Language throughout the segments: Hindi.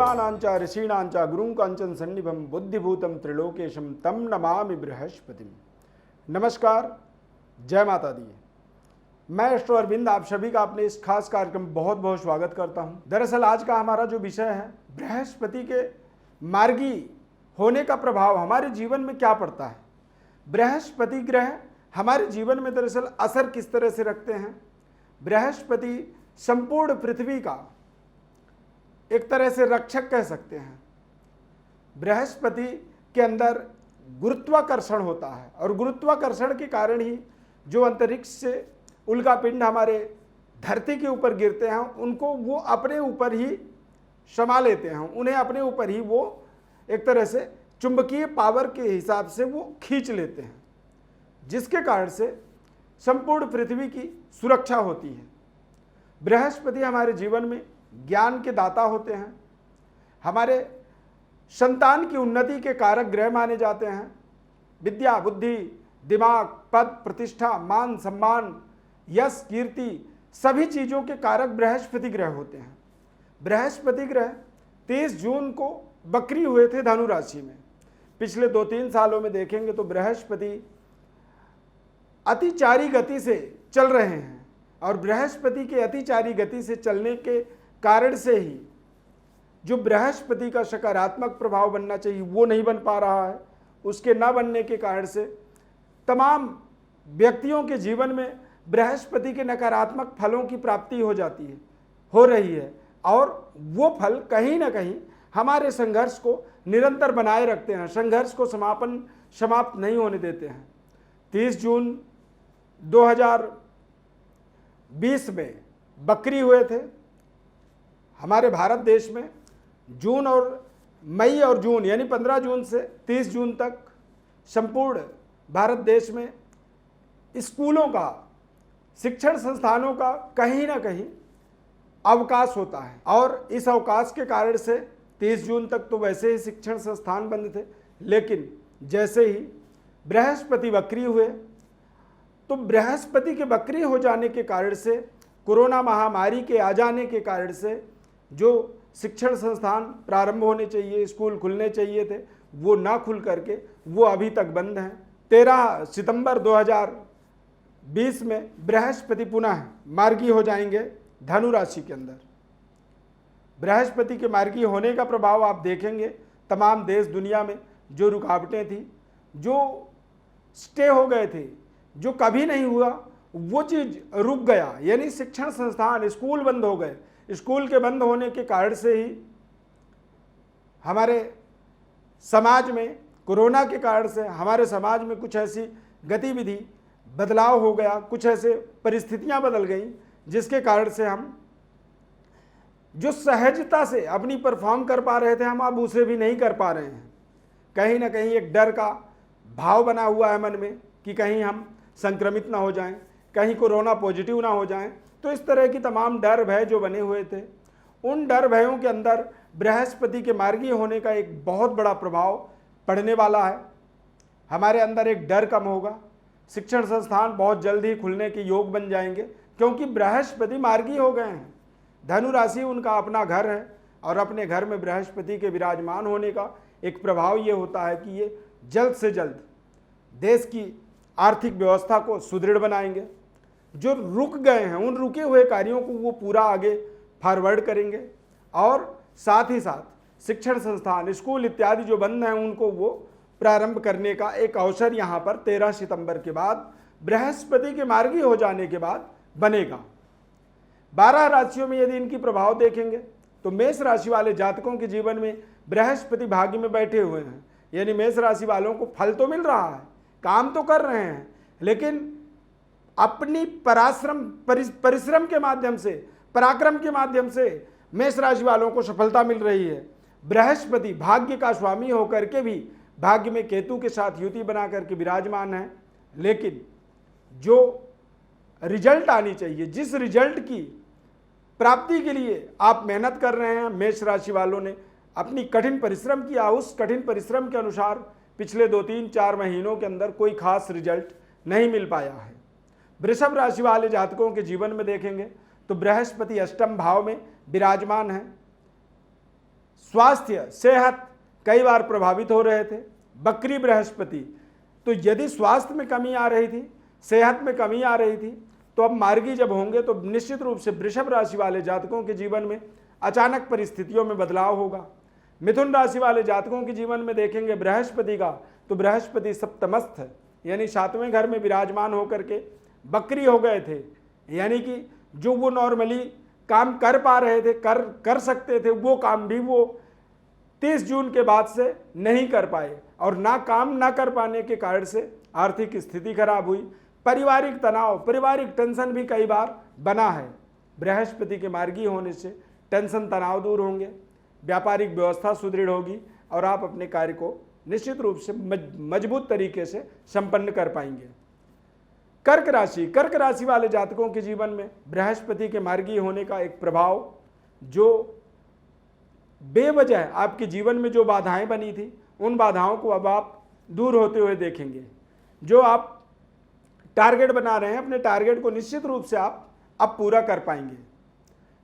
देवानांच ऋषीणांच गुरुं कांचन सन्निभं बुद्धिभूतम त्रिलोकेशम तम नमामि बृहस्पतिम। नमस्कार, जय माता दी। मैं एस्ट्रो अरविंद आप सभी का अपने इस खास कार्यक्रम में बहुत बहुत स्वागत करता हूं। दरअसल आज का हमारा जो विषय है, बृहस्पति के मार्गी होने का प्रभाव हमारे जीवन में क्या पड़ता है। बृहस्पति ग्रह हमारे जीवन में दरअसल असर किस तरह से रखते हैं। बृहस्पति संपूर्ण पृथ्वी का एक तरह से रक्षक कह सकते हैं। बृहस्पति के अंदर गुरुत्वाकर्षण होता है और गुरुत्वाकर्षण के कारण ही जो अंतरिक्ष से उल्कापिंड हमारे धरती के ऊपर गिरते हैं उनको वो अपने ऊपर ही समा लेते हैं, उन्हें अपने ऊपर ही वो एक तरह से चुंबकीय पावर के हिसाब से वो खींच लेते हैं, जिसके कारण से संपूर्ण पृथ्वी की सुरक्षा होती है। बृहस्पति हमारे जीवन में ज्ञान के दाता होते हैं, हमारे संतान की उन्नति के कारक ग्रह माने जाते हैं। विद्या, बुद्धि, दिमाग, पद, प्रतिष्ठा, मान, सम्मान, यश, कीर्ति सभी चीज़ों के कारक बृहस्पति ग्रह होते हैं। बृहस्पति ग्रह 30 जून को बकरी हुए थे धनु राशि में। पिछले 2-3 सालों में देखेंगे तो बृहस्पति अतिचारी गति से चल रहे हैं और बृहस्पति के अतिचारी गति से चलने के कारण से ही जो बृहस्पति का सकारात्मक प्रभाव बनना चाहिए वो नहीं बन पा रहा है। उसके न बनने के कारण से तमाम व्यक्तियों के जीवन में बृहस्पति के नकारात्मक फलों की प्राप्ति हो रही है और वो फल कहीं ना कहीं हमारे संघर्ष को निरंतर बनाए रखते हैं, संघर्ष को समाप्त नहीं होने देते हैं। 30 जून 2020 में बकरी हुए थे हमारे भारत देश में। जून और मई और जून यानी 15 जून से 30 जून तक संपूर्ण भारत देश में स्कूलों का, शिक्षण संस्थानों का कहीं ना कहीं अवकाश होता है और इस अवकाश के कारण से 30 जून तक तो वैसे ही शिक्षण संस्थान बंद थे, लेकिन जैसे ही बृहस्पति वक्री हुए तो बृहस्पति के वक्री हो जाने के कारण से, कोरोना महामारी के आ जाने के कारण से जो शिक्षण संस्थान प्रारंभ होने चाहिए, स्कूल खुलने चाहिए थे, वो ना खुल करके वो अभी तक बंद हैं। 13 सितंबर 2020 में बृहस्पति पुनः मार्गी हो जाएंगे धनु राशि के अंदर। बृहस्पति के मार्गी होने का प्रभाव आप देखेंगे तमाम देश दुनिया में जो रुकावटें थी, जो स्टे हो गए थे, जो कभी नहीं हुआ वो चीज़ रुक गया। यानी शिक्षण संस्थान, स्कूल बंद हो गए। स्कूल के बंद होने के कारण से ही हमारे समाज में, कोरोना के कारण से हमारे समाज में कुछ ऐसी गतिविधि बदलाव हो गया, कुछ ऐसे परिस्थितियां बदल गई जिसके कारण से हम जो सहजता से अपनी परफॉर्म कर पा रहे थे हम अब उसे भी नहीं कर पा रहे हैं। कहीं ना कहीं एक डर का भाव बना हुआ है मन में कि कहीं हम संक्रमित ना हो जाएं, कहीं कोरोना पॉजिटिव ना हो जाएं। तो इस तरह की तमाम डर भय जो बने हुए थे, उन डर भयों के अंदर बृहस्पति के मार्गी होने का एक बहुत बड़ा प्रभाव पड़ने वाला है। हमारे अंदर एक डर कम होगा, शिक्षण संस्थान बहुत जल्द ही खुलने के योग बन जाएंगे क्योंकि बृहस्पति मार्गी हो गए हैं। धनु राशि उनका अपना घर है और अपने घर में बृहस्पति के विराजमान होने का एक प्रभाव ये होता है कि ये जल्द से जल्द देश की आर्थिक व्यवस्था को सुदृढ़ बनाएंगे। जो रुक गए हैं उन रुके हुए कार्यों को वो पूरा आगे फॉरवर्ड करेंगे और साथ ही साथ शिक्षण संस्थान, स्कूल इत्यादि जो बंद हैं उनको वो प्रारंभ करने का एक अवसर यहाँ पर 13 सितंबर के बाद बृहस्पति के मार्गी हो जाने के बाद बनेगा। 12 राशियों में यदि इनकी प्रभाव देखेंगे तो मेष राशि वाले जातकों के जीवन में बृहस्पति भाग्य में बैठे हुए हैं। यानी मेष राशि वालों को फल तो मिल रहा है, काम तो कर रहे हैं, लेकिन अपनी परिश्रम के माध्यम से, पराक्रम के माध्यम से मेष राशि वालों को सफलता मिल रही है। बृहस्पति भाग्य का स्वामी होकर के भी भाग्य में केतु के साथ युति बना करके विराजमान है, लेकिन जो रिजल्ट आनी चाहिए, जिस रिजल्ट की प्राप्ति के लिए आप मेहनत कर रहे हैं, मेष राशि वालों ने अपनी कठिन परिश्रम किया, उस कठिन परिश्रम के अनुसार पिछले 2-3-4 महीनों के अंदर कोई खास रिजल्ट नहीं मिल पाया है। वृषभ राशि वाले जातकों के जीवन में देखेंगे तो बृहस्पति अष्टम भाव में विराजमान है। स्वास्थ्य सेहत कई बार प्रभावित हो रहे थे। बकरी बृहस्पति, तो यदि स्वास्थ्य में कमी आ रही थी, सेहत में कमी आ रही थी, तो अब मार्गी जब होंगे तो निश्चित रूप से वृषभ राशि वाले जातकों के जीवन में अचानक परिस्थितियों में बदलाव होगा। मिथुन राशि वाले जातकों के जीवन में देखेंगे बृहस्पति का, तो बृहस्पति सप्तमस्थ यानी 7वें घर में विराजमान होकर के बकरी हो गए थे, यानी कि जो वो नॉर्मली काम कर पा रहे थे, कर सकते थे, वो काम भी वो 30 जून के बाद से नहीं कर पाए, और ना काम ना कर पाने के कारण से आर्थिक स्थिति खराब हुई। पारिवारिक तनाव, पारिवारिक टेंशन भी कई बार बना है। बृहस्पति के मार्गी होने से टेंशन तनाव दूर होंगे, व्यापारिक व्यवस्था सुदृढ़ होगी और आप अपने कार्य को निश्चित रूप से मजबूत तरीके से संपन्न कर पाएंगे। कर्क राशि, कर्क राशि वाले जातकों के जीवन में बृहस्पति के मार्गी होने का एक प्रभाव, जो बेवजह आपके जीवन में जो बाधाएं बनी थी, उन बाधाओं को अब आप दूर होते हुए देखेंगे। जो आप टारगेट बना रहे हैं, अपने टारगेट को निश्चित रूप से आप अब पूरा कर पाएंगे।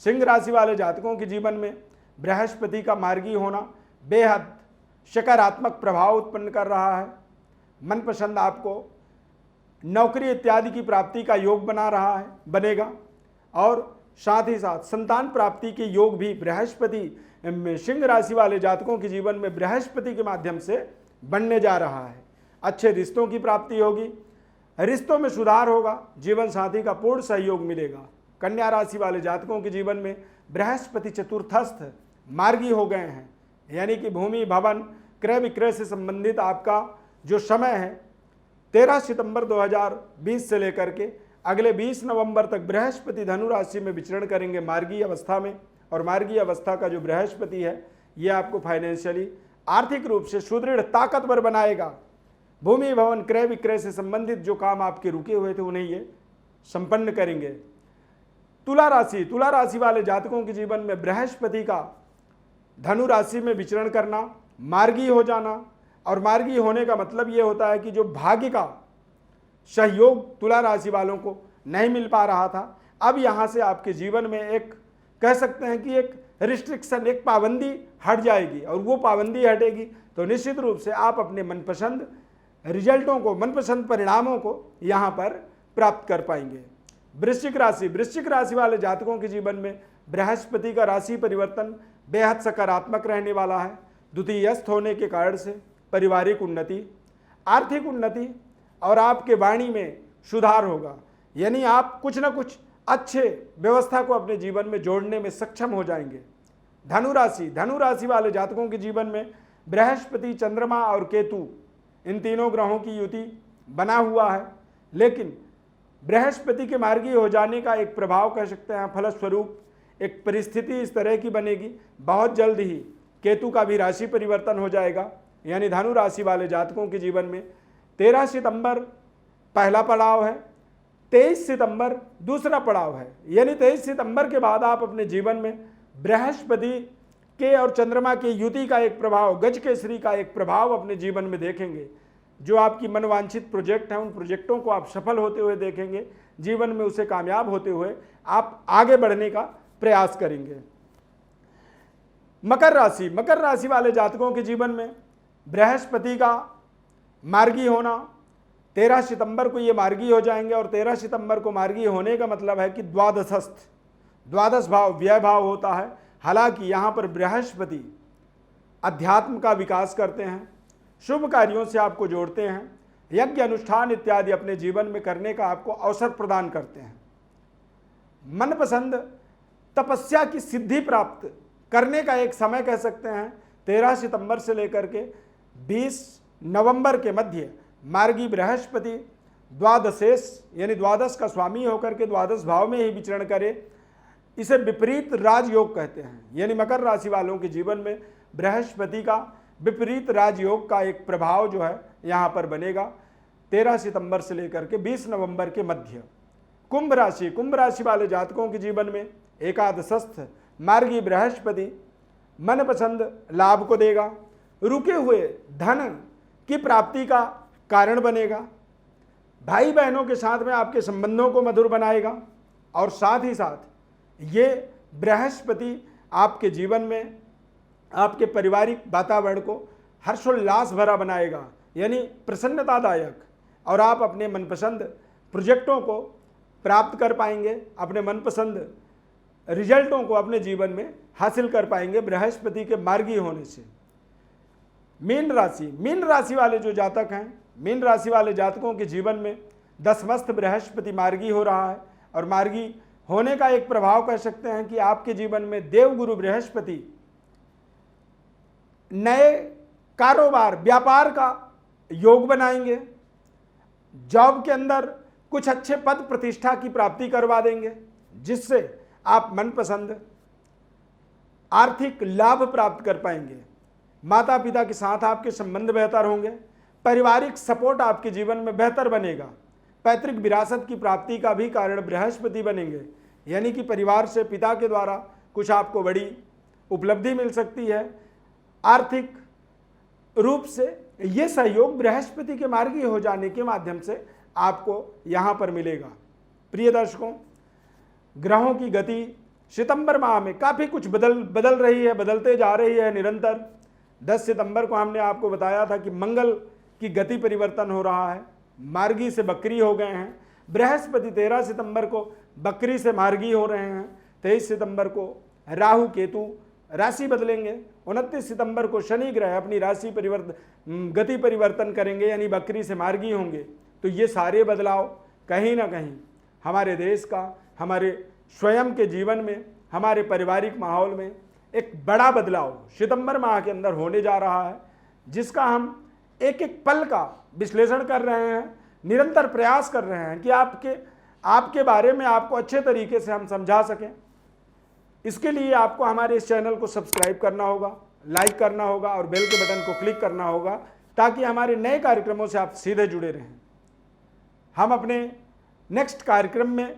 सिंह राशि वाले जातकों के जीवन में बृहस्पति का मार्गी होना बेहद सकारात्मक प्रभाव उत्पन्न कर रहा है। मनपसंद आपको नौकरी इत्यादि की प्राप्ति का योग बना रहा है, बनेगा, और साथ ही साथ संतान प्राप्ति के योग भी बृहस्पति सिंह राशि वाले जातकों के जीवन में बृहस्पति के माध्यम से बनने जा रहा है। अच्छे रिश्तों की प्राप्ति होगी, रिश्तों में सुधार होगा, जीवन साथी का पूर्ण सहयोग मिलेगा। कन्या राशि वाले जातकों के जीवन में बृहस्पति चतुर्थस्थ मार्गी हो गए हैं, यानी कि भूमि भवन क्रय विक्रय से संबंधित आपका जो समय है 13 सितंबर 2020 से लेकर के अगले 20 नवंबर तक बृहस्पति धनु राशि में विचरण करेंगे मार्गी अवस्था में। और मार्गी अवस्था का जो बृहस्पति है, ये आपको फाइनेंशियली आर्थिक रूप से सुदृढ़ ताकतवर बनाएगा। भूमि भवन क्रय विक्रय से संबंधित जो काम आपके रुके हुए थे, उन्हें ये संपन्न करेंगे। तुला राशि, तुला राशि वाले जातकों के जीवन में बृहस्पति का धनु राशि में विचरण करना, मार्गी हो जाना, और मार्गी होने का मतलब ये होता है कि जो भाग्य का सहयोग तुला राशि वालों को नहीं मिल पा रहा था, अब यहाँ से आपके जीवन में एक कह सकते हैं कि एक रिस्ट्रिक्शन, एक पाबंदी हट जाएगी, और वो पाबंदी हटेगी तो निश्चित रूप से आप अपने मनपसंद रिजल्टों को, मनपसंद परिणामों को यहाँ पर प्राप्त कर पाएंगे। वृश्चिक राशि, वृश्चिक राशि वाले जातकों के जीवन में बृहस्पति का राशि परिवर्तन बेहद सकारात्मक रहने वाला है। द्वितीयस्थ होने के कारण से पारिवारिक उन्नति, आर्थिक उन्नति और आपके वाणी में सुधार होगा, यानी आप कुछ न कुछ अच्छे व्यवस्था को अपने जीवन में जोड़ने में सक्षम हो जाएंगे। धनु राशि, धनु राशि वाले जातकों के जीवन में बृहस्पति चंद्रमा और केतु इन तीनों ग्रहों की युति बना हुआ है, लेकिन बृहस्पति के मार्गी हो जाने का एक प्रभाव कह सकते हैं, फलस्वरूप एक परिस्थिति इस तरह की बनेगी, बहुत जल्द ही केतु का भी राशि परिवर्तन हो जाएगा, यानी धनु राशि वाले जातकों के जीवन में 13 सितंबर पहला पड़ाव है, 23 सितंबर दूसरा पड़ाव है, यानी 23 सितंबर के बाद आप अपने जीवन में बृहस्पति के और चंद्रमा की युति का एक प्रभाव, गज केसरी का एक प्रभाव अपने जीवन में देखेंगे। जो आपकी मनवांछित प्रोजेक्ट हैं, उन प्रोजेक्टों को आप सफल होते हुए देखेंगे, जीवन में उसे कामयाब होते हुए आप आगे बढ़ने का प्रयास करेंगे। मकर राशि, मकर राशि वाले जातकों के जीवन में बृहस्पति का मार्गी होना, 13 सितंबर को ये मार्गी हो जाएंगे, और 13 सितंबर को मार्गी होने का मतलब है कि द्वादशस्थ, द्वादश भाव व्यय भाव होता है। हालांकि यहाँ पर बृहस्पति अध्यात्म का विकास करते हैं, शुभ कार्यों से आपको जोड़ते हैं, यज्ञ अनुष्ठान इत्यादि अपने जीवन में करने का आपको अवसर प्रदान करते हैं। मनपसंद तपस्या की सिद्धि प्राप्त करने का एक समय कह सकते हैं। 13 सितंबर से लेकर के 20 नवंबर के मध्य मार्गी बृहस्पति द्वादशेश यानी द्वादश का स्वामी होकर के द्वादश भाव में ही विचरण करे, इसे विपरीत राजयोग कहते हैं। यानी मकर राशि वालों के जीवन में बृहस्पति का विपरीत राजयोग का एक प्रभाव जो है यहाँ पर बनेगा 13 सितंबर से लेकर के 20 नवंबर के मध्य। कुंभ राशि, कुंभ राशि वाले जातकों के जीवन में एकादशस्थ मार्गी बृहस्पति मनपसंद लाभ को देगा, रुके हुए धन की प्राप्ति का कारण बनेगा, भाई बहनों के साथ में आपके संबंधों को मधुर बनाएगा, और साथ ही साथ ये बृहस्पति आपके जीवन में आपके पारिवारिक वातावरण को हर्षोल्लास भरा बनाएगा, यानी प्रसन्नतादायक, और आप अपने मनपसंद प्रोजेक्टों को प्राप्त कर पाएंगे, अपने मनपसंद रिजल्टों को अपने जीवन में हासिल कर पाएंगे बृहस्पति के मार्गी होने से। मीन राशि वाले जो जातक हैं, मीन राशि वाले जातकों के जीवन में दशमस्त बृहस्पति मार्गी हो रहा है, और मार्गी होने का एक प्रभाव कह सकते हैं कि आपके जीवन में देवगुरु बृहस्पति नए कारोबार, व्यापार का योग बनाएंगे, जॉब के अंदर कुछ अच्छे पद प्रतिष्ठा की प्राप्ति करवा देंगे, जिससे आप मनपसंद आर्थिक लाभ प्राप्त कर पाएंगे। माता पिता के साथ आपके संबंध बेहतर होंगे, पारिवारिक सपोर्ट आपके जीवन में बेहतर बनेगा, पैतृक विरासत की प्राप्ति का भी कारण बृहस्पति बनेंगे, यानी कि परिवार से पिता के द्वारा कुछ आपको बड़ी उपलब्धि मिल सकती है। आर्थिक रूप से ये सहयोग बृहस्पति के मार्गी हो जाने के माध्यम से आपको यहाँ पर मिलेगा। प्रिय दर्शकों, ग्रहों की गति सितंबर माह में काफ़ी कुछ बदल रही है, बदलते जा रही है निरंतर। 10 सितंबर को हमने आपको बताया था कि मंगल की गति परिवर्तन हो रहा है, मार्गी से बकरी हो गए हैं। बृहस्पति 13 सितंबर को बकरी से मार्गी हो रहे हैं। 23 सितंबर को राहु केतु राशि बदलेंगे। 29 सितंबर को शनि ग्रह अपनी राशि गति परिवर्तन करेंगे, यानी बकरी से मार्गी होंगे। तो ये सारे बदलाव कहीं ना कहीं हमारे देश का, हमारे स्वयं के जीवन में, हमारे पारिवारिक माहौल में एक बड़ा बदलाव सितंबर माह के अंदर होने जा रहा है, जिसका हम एक एक पल का विश्लेषण कर रहे हैं, निरंतर प्रयास कर रहे हैं कि आपके बारे में आपको अच्छे तरीके से हम समझा सकें। इसके लिए आपको हमारे इस चैनल को सब्सक्राइब करना होगा, लाइक करना होगा और बेल के बटन को क्लिक करना होगा, ताकि हमारे नए कार्यक्रमों से आप सीधे जुड़े रहें। हम अपने नेक्स्ट कार्यक्रम में,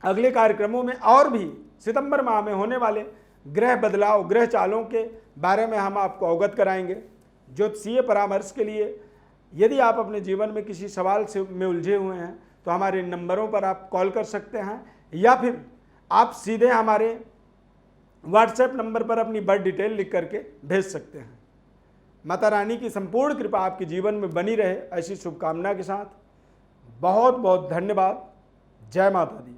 अगले कार्यक्रमों में और भी सितंबर माह में होने वाले ग्रह बदलाव, ग्रह चालों के बारे में हम आपको अवगत कराएंगे। ज्योतिषीय परामर्श के लिए यदि आप अपने जीवन में किसी सवाल में उलझे हुए हैं तो हमारे नंबरों पर आप कॉल कर सकते हैं, या फिर आप सीधे हमारे व्हाट्सएप नंबर पर अपनी बर्थ डिटेल लिख करके भेज सकते हैं। माता रानी की संपूर्ण कृपा आपके जीवन में बनी रहे, ऐसी शुभकामना के साथ बहुत बहुत धन्यवाद। जय माता दी।